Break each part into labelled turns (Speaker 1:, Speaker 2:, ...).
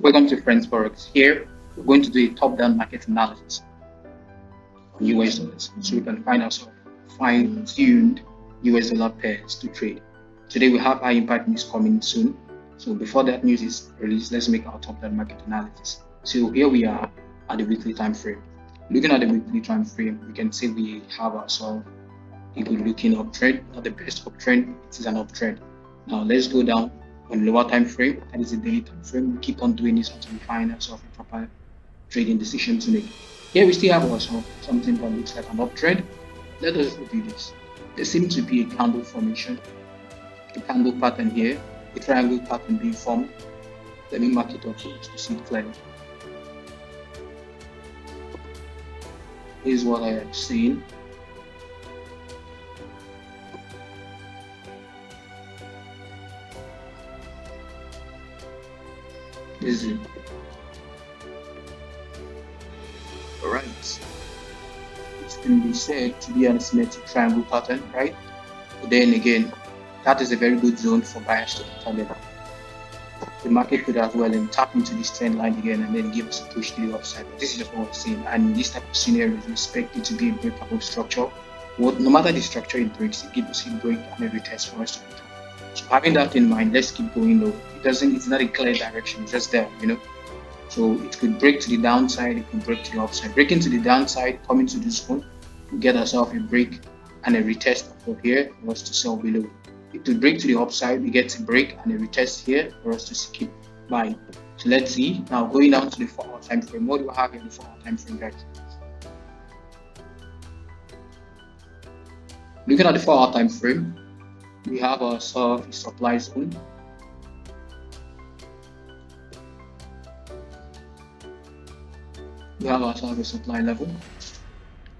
Speaker 1: Welcome to Friends Forex. Here, we're going to do a top-down market analysis on US dollars so we can find ourselves fine-tuned US dollar pairs to trade. Today, we have high impact news coming soon. So before that news is released, let's make our top-down market analysis. So here we are at the weekly time frame. Looking at the weekly time frame, we can say we have ourselves a good looking uptrend, not the best uptrend, it is an uptrend. Now let's go down on lower time frame, that is the daily time frame. We keep on doing this until we find ourselves a proper trading decision to make. Here we still have ourselves something that looks like an uptrend. Let us do this. There seems to be a candle formation, a candle pattern here, a triangle pattern being formed. Let me mark it up so to see it clearly. This is what I am seeing. This is it. Alright. It can be said to be an asymmetric triangle pattern, right? But then again, that is a very good zone for buyers to target. The market could as well tap into this trend line again and then give us a push to the upside. But this is just what we're seeing. And this type of scenario is expected to be a breakable structure. No matter the structure it breaks, it gives us a break and a retest for us to enter. So having that in mind, let's keep going though. It's not a clear direction, it's just there, So it could break to the downside, it could break to the upside. Breaking to the downside, coming to this one, we get ourselves a break and a retest over here for us to sell below. It will break to the upside, we get a break and a retest here for us to keep buying. So let's see. Now going down to the 4-hour time frame, what do I have in the 4-hour time frame, guys? Looking at the 4-hour time frame, we have ourselves a supply zone. We have ourselves a supply level.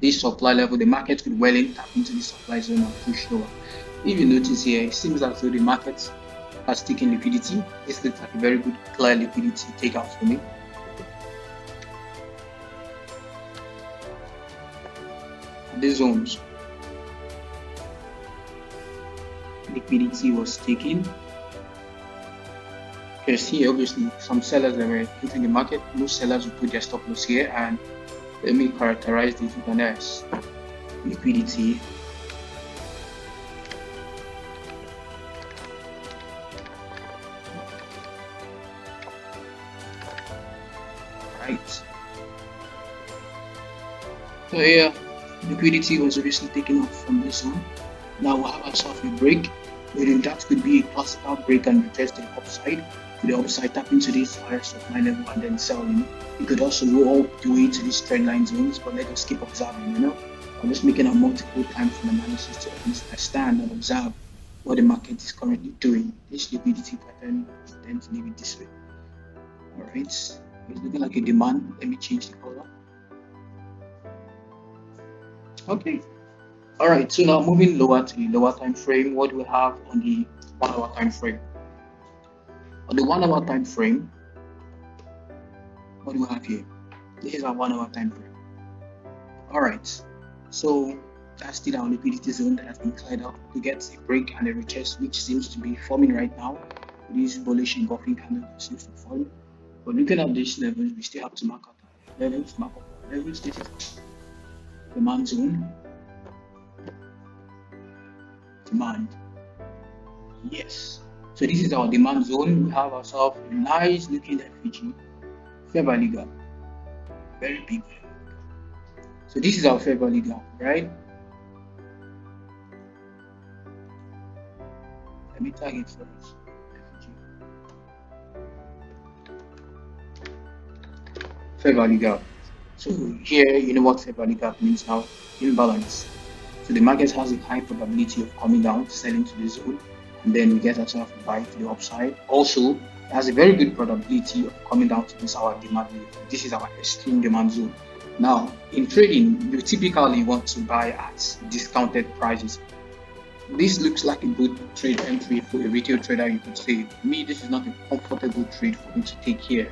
Speaker 1: This supply level, the market could well tap into the supply zone and push lower. If you notice here, it seems as though the market has taken liquidity. This looks like a very good clear liquidity takeout for me. These zones, liquidity was taken. Because here, obviously, some sellers that were entering the market, most sellers will put their stop loss here, and let me characterize this with an S. Liquidity. Right. So here, liquidity was obviously taken off from this zone. Now we'll have ourselves a break. Within that could be a classical break and retest to the upside. To the upside, tap into this higher supply level and then sell. You could also go all the way to these trend line zones, but let us keep observing. I'm just making a multiple time frame analysis to understand and observe what the market is currently doing. This liquidity pattern, I tend to leave it this way. Alright, it's looking like a demand. Let me change the color. Okay. Alright, so now moving lower to the lower time frame, what do we have on the 1-hour time frame? On the 1-hour time frame, what do we have here? This is our 1-hour time frame. Alright, so that's still our liquidity zone that has been cleared out to get a break and a retest, which seems to be forming right now. This bullish engulfing candle that seems to form. But looking at these levels, we still have to mark out our levels, mark up our levels. This is demand zone. Demand. Yes. So this is our demand zone. We have ourselves a nice looking FVG, fair value gap, very big. So this is our fair value gap, right? Let me tag it first. Fair value gap. So here, you know what fair value gap means now? Imbalance. So the market has a high probability of coming down, selling to the zone, and then we get ourselves a buy to the upside. Also, it has a very good probability of coming down to this our demand level. This is our extreme demand zone. Now, in trading, you typically want to buy at discounted prices. This looks like a good trade entry for a retail trader, you could say. For me, this is not a comfortable trade for me to take here,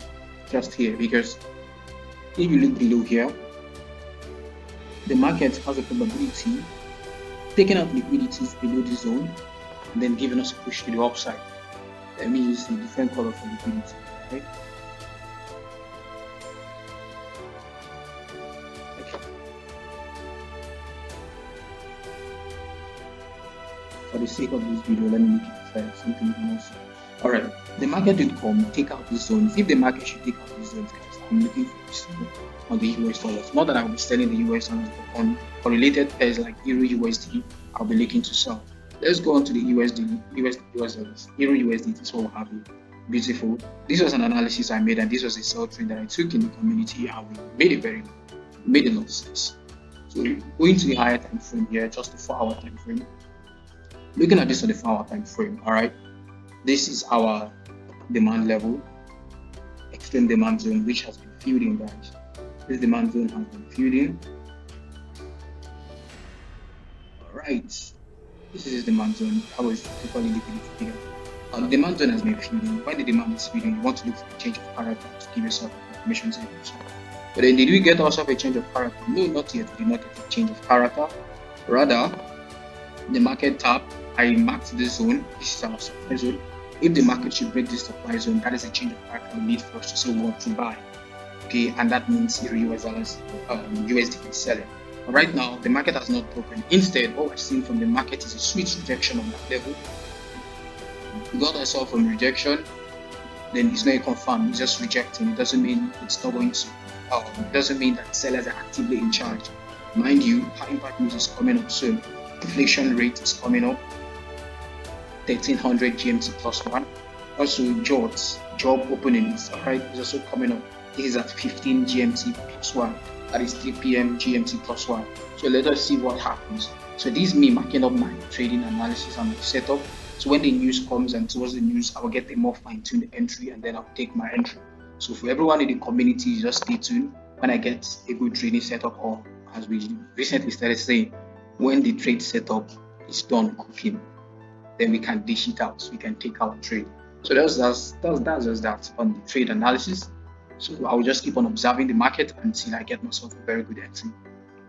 Speaker 1: just here, because if you look below here, the market has a probability taking out liquidities below the zone and then giving us a push to the upside. Let me use a different color for liquidity, right? for the sake of this video, let me make it something you can also. All right, the market will come, take out these zones. If the market should take out these zones, guys, I'm looking for this on the US dollars. Not that I will be selling the US dollars, but on correlated pairs like Euro USD, I'll be looking to sell. Let's go on to the USD, US dollars. Euro USD, this is what we have here. Beautiful. This was an analysis I made, and this was a sell trade that I took in the community, and we made a lot of sense. So going to the higher time frame here, just the 4-hour time frame. Looking at this on the 4-hour time frame, all right. This is our demand level, extreme demand zone, which has been filled in, guys. This demand zone has been filled in. All right, this is the demand zone. I was typically liquidity figure. The demand zone has been filled in. When the demand is filled in, you want to look for a change of character to give yourself information to yourself. But then, did we get ourselves a change of character? No, not yet. We did not get a change of character. Rather, the market tap. I marked this zone. This is our supply zone. If the market should break this supply zone, that is a change of character we need for us to say we want to buy. Okay, and that means Euro US dollars, USD is selling. But right now, the market has not broken. Instead, what we're seeing from the market is a sweet rejection on that level. We got ourselves from rejection, then it's not a confirm. It's just rejecting. It doesn't mean it's not going to. It doesn't mean that sellers are actively in charge. Mind you, high impact news is coming up soon. Inflation rate is coming up. 1300 GMT plus 1. Also, job openings, alright, is also coming up. This is at 15 GMT plus 1. That is 3 p.m. GMT plus 1. So let us see what happens. So this is me marking up my trading analysis and my setup. So when the news comes, and towards the news, I will get a more fine-tuned entry, and then I'll take my entry. So for everyone in the community, just stay tuned. When I get a good trading setup, or as we recently started saying, when the trade setup is done cooking, then we can dish it out. So we can take our trade. So that's just that on the trade analysis. So I will just keep on observing the market until I get myself a very good entry.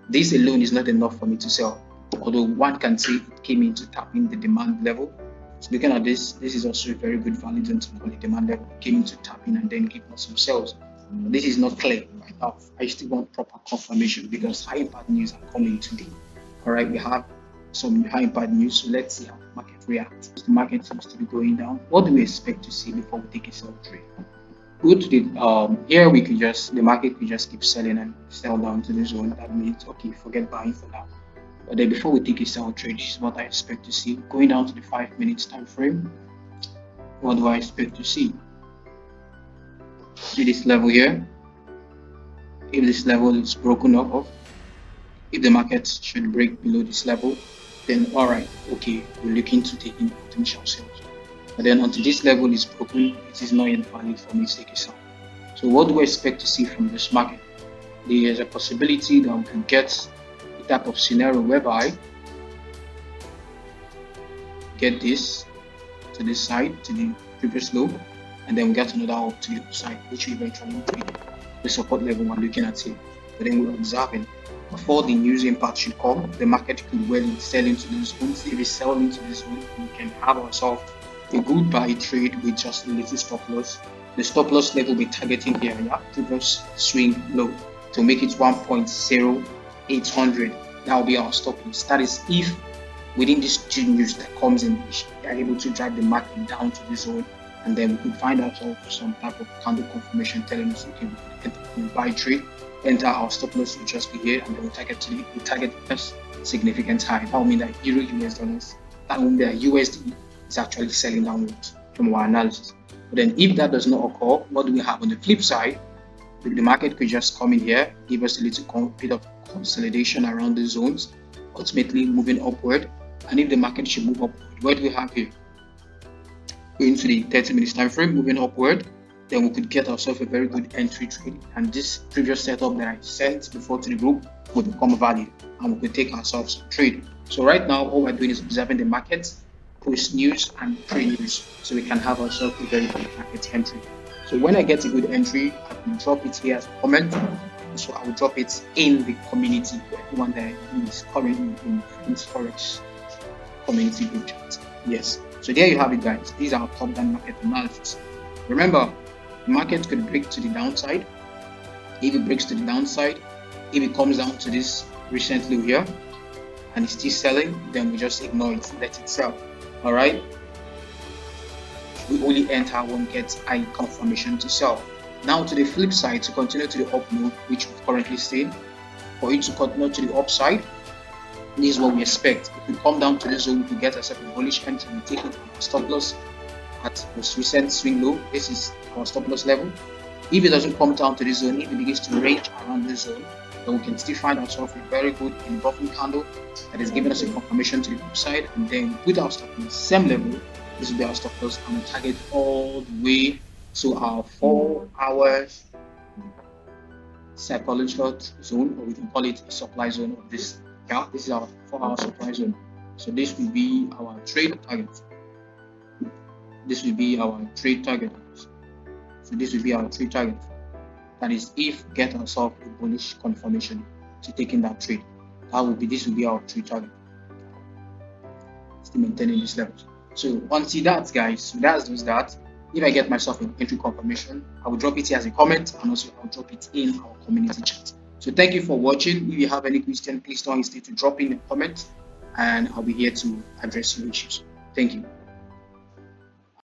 Speaker 1: This alone is not enough for me to sell, although one can say it came into tapping the demand level. So looking at this is also a very good validation for the demand level. It came into tapping and then gave us some sales. But this is not clear right now. I still want proper confirmation because high impact news are coming today. All right, we have some high impact news, so let's see how the market reacts. The market seems to be going down. What do we expect to see before we take a sell trade? Go to the here the market could just keep selling and sell down to the zone. That means okay, forget buying for now. But then before we take a sell trade, this is what I expect to see. Going down to the 5 minutes time frame, what do I expect to see? See this level here. If this level is broken off, if the market should break below this level, then alright, okay, we're looking to take in potential sales. But then until this level is broken, it is not yet valid for me to take a sell. So what do I expect to see from this market? There is a possibility that we can get a type of scenario whereby get this to this side, to the previous low, and then we get another up to the other side, which will eventually be the support level we're looking at here. But then we're observing. Before the news impact should come, the market could well sell into this zone. If we sell into this zone, we can have ourselves a good buy trade with just a little stop loss. The stop loss level will be targeting here, previous swing low to make it 1.0800. That will be our stop loss. That is if within this news that comes in, we are able to drive the market down to the zone, and then we could find ourselves some type of candle confirmation telling us okay, we can buy trade. Enter our stop loss will just be here, and then we target the first significant high. That will mean that Euro US dollars, that will mean that USD is actually selling downwards from our analysis. But then if that does not occur, what do we have on the flip side? The market could just come in here, give us a little bit of consolidation around the zones, ultimately moving upward. And if the market should move upward, what do we have here? Going to the 30 minutes time frame, moving upward, then we could get ourselves a very good entry trade, and this previous setup that I sent before to the group would become valid, and we could take ourselves a trade. So right now all we're doing is observing the market, post news and pre-news, so we can have ourselves a very good market entry. So when I get a good entry, I can drop it here as a comment. So I will drop it in the community for everyone that is currently in FriendsFOREX community group chat. Yes, so there you have it, guys. These are our top-down market analysis. Remember, the market could break to the downside. If it breaks to the downside, if it comes down to this recent low here, and it's still selling, then we just ignore it, let it sell. All right, we only enter when we get a confirmation to sell. Now to the flip side, to continue to the up move, which we've currently seen, for it to continue to the upside, this is what we expect. If we come down to the zone, we get ourselves a bullish entry, we take it our stop loss at this recent swing low. This is our stop loss level. If it doesn't come down to the zone, if it begins to range around the zone, then we can still find ourselves a very good engulfing candle that is giving us a confirmation to the upside, and then we put our stop loss same level. This will be our stop loss, and we target all the way to our 4 hours psychological zone, or we can call it a supply zone of this. Yeah, this is our 4-hour supply zone. So this will be our trade target. This will be our trade target. So this will be our trade target. That is, if we get ourselves a bullish confirmation to taking that trade, this will be our trade target. Still maintaining this level. So until that, guys, so that's just that. If I get myself an entry confirmation, I will drop it here as a comment, and also I'll drop it in our community chat. So thank you for watching. If you have any question, please don't hesitate to drop in a comment, and I'll be here to address your issues. Thank you.